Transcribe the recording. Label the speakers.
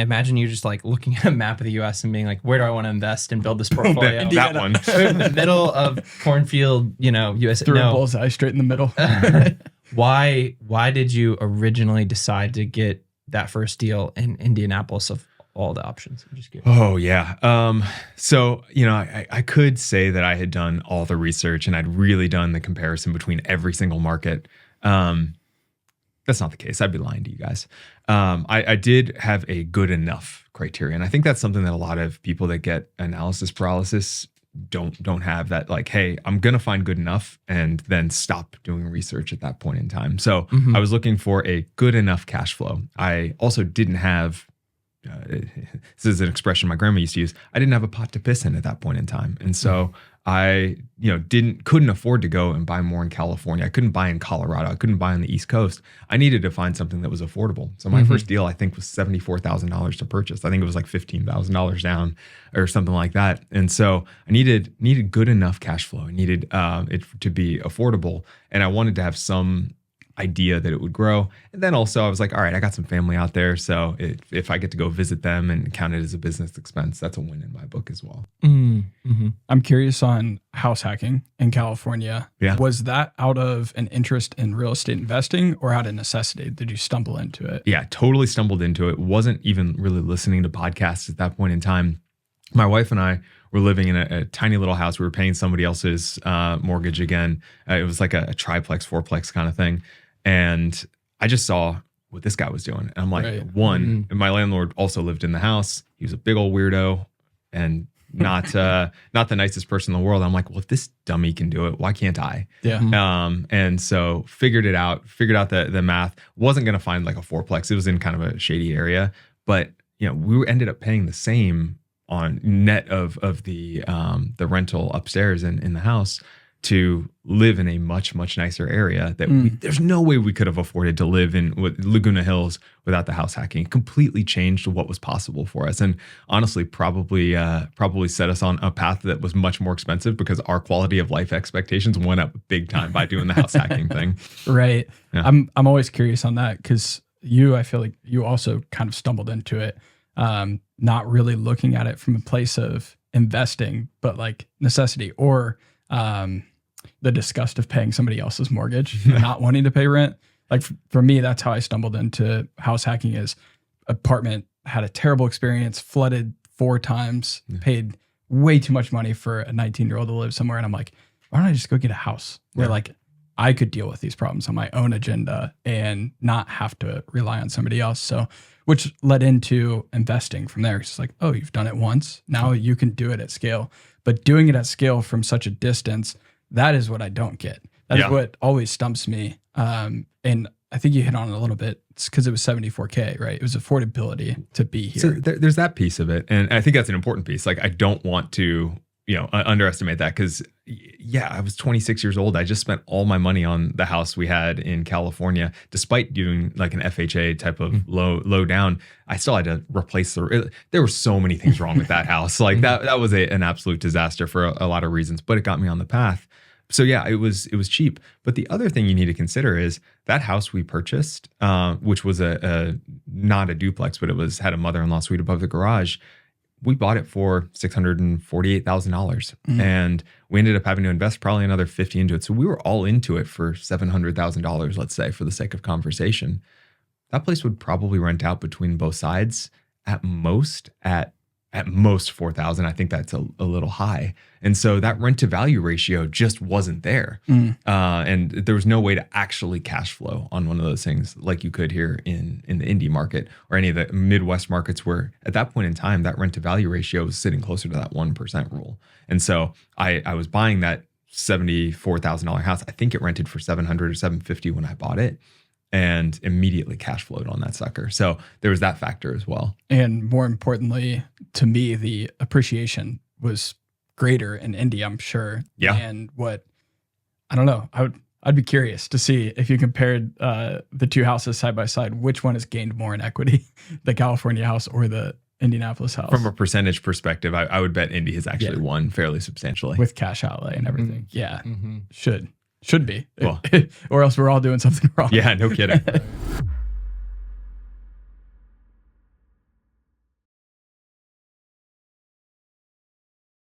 Speaker 1: I imagine you just like looking at a map of the U.S. and being like, where do I want to invest and build this portfolio?
Speaker 2: that one.
Speaker 1: In the middle of cornfield, U.S.
Speaker 3: Threw a bullseye straight in the middle.
Speaker 1: Why did you originally decide to get that first deal in Indianapolis of all the options? I'm just curious.
Speaker 2: Oh, yeah. So, I could say that I had done all the research and I'd really done the comparison between every single market. That's not the case. I'd be lying to you guys. I did have a good enough criteria. And I think that's something that a lot of people that get analysis paralysis don't have, that like, hey, I'm going to find good enough and then stop doing research at that point in time. So I was looking for a good enough cash flow. I also didn't have, this is an expression my grandma used to use, I didn't have a pot to piss in at that point in time. And so I, couldn't afford to go and buy more in California. I couldn't buy in Colorado. I couldn't buy on the East Coast. I needed to find something that was affordable. So my first deal, I think, was $74,000 to purchase. I think it was like $15,000 down or something like that. And so I needed good enough cash flow. I needed it to be affordable. And I wanted to have some idea that it would grow. And then also I was like, all right, I got some family out there. So if I get to go visit them and count it as a business expense, that's a win in my book as well.
Speaker 3: I'm curious on house hacking in California.
Speaker 2: Yeah.
Speaker 3: Was that out of an interest in real estate investing or out of necessity? Did you stumble into it?
Speaker 2: Yeah, totally stumbled into it. Wasn't even really listening to podcasts at that point in time. My wife and I were living in a tiny little house. We were paying somebody else's mortgage again. It was like a triplex, fourplex kind of thing. And I just saw what this guy was doing. And I'm like, and my landlord also lived in the house. He was a big old weirdo and not the nicest person in the world. I'm like, well, if this dummy can do it, why can't I?
Speaker 3: Yeah.
Speaker 2: And so figured out the math. Wasn't going to find like a fourplex. It was in kind of a shady area, but we ended up paying the same on net of the rental upstairs in the house to live in a much, much nicer area that there's no way we could have afforded to live in Laguna Hills without the house hacking. It completely changed what was possible for us. And honestly, probably set us on a path that was much more expensive because our quality of life expectations went up big time by doing the house hacking thing.
Speaker 3: Right.
Speaker 2: Yeah.
Speaker 3: I'm always curious on that because I feel like you also kind of stumbled into it, not really looking at it from a place of investing, but like necessity or the disgust of paying somebody else's mortgage and not wanting to pay rent. Like for me, that's how I stumbled into house hacking. Is apartment, had a terrible experience, flooded 4 times, paid way too much money for a 19-year-old to live somewhere. And I'm like, why don't I just go get a house where like I could deal with these problems on my own agenda and not have to rely on somebody else. So, which led into investing from there. It's like, oh, you've done it once. Now you can do it at scale. But doing it at scale from such a distance, that is what I don't get. That is what always stumps me. And I think you hit on it a little bit. It's because it was $74K, right? It was affordability to be here.
Speaker 2: So there's that piece of it. And I think that's an important piece. Like, I don't want to, underestimate that because, I was 26 years old. I just spent all my money on the house we had in California, despite doing like an FHA type of low down. I still had to replace there were so many things wrong with that house. Like that was an absolute disaster for a lot of reasons, but it got me on the path. So it was cheap. But the other thing you need to consider is that house we purchased, which was not a duplex, but had a mother-in-law suite above the garage. We bought it for $648,000, and we ended up having to invest probably another $50 into it. So we were all into it for $700,000, let's say, for the sake of conversation. That place would probably rent out between both sides at most $4,000. I think that's a little high. And so that rent to value ratio just wasn't there. And there was no way to actually cash flow on one of those things like you could here in the Indy market or any of the Midwest markets where at that point in time, that rent to value ratio was sitting closer to that 1% rule. And so I was buying that $74,000 house. I think it rented for $700 or $750 when I bought it, and immediately cash flowed on that sucker. So there was that factor as well.
Speaker 3: And more importantly, to me, the appreciation was greater in Indy, I'm sure.
Speaker 2: Yeah.
Speaker 3: And I don't know, I'd be curious to see if you compared the two houses side by side, which one has gained more in equity, the California house or the Indianapolis house.
Speaker 2: From a percentage perspective, I would bet Indy has actually won fairly substantially.
Speaker 3: With cash outlay and everything. Yeah, should be.
Speaker 2: Well,
Speaker 3: or else we're all doing something wrong.
Speaker 2: Yeah, no kidding.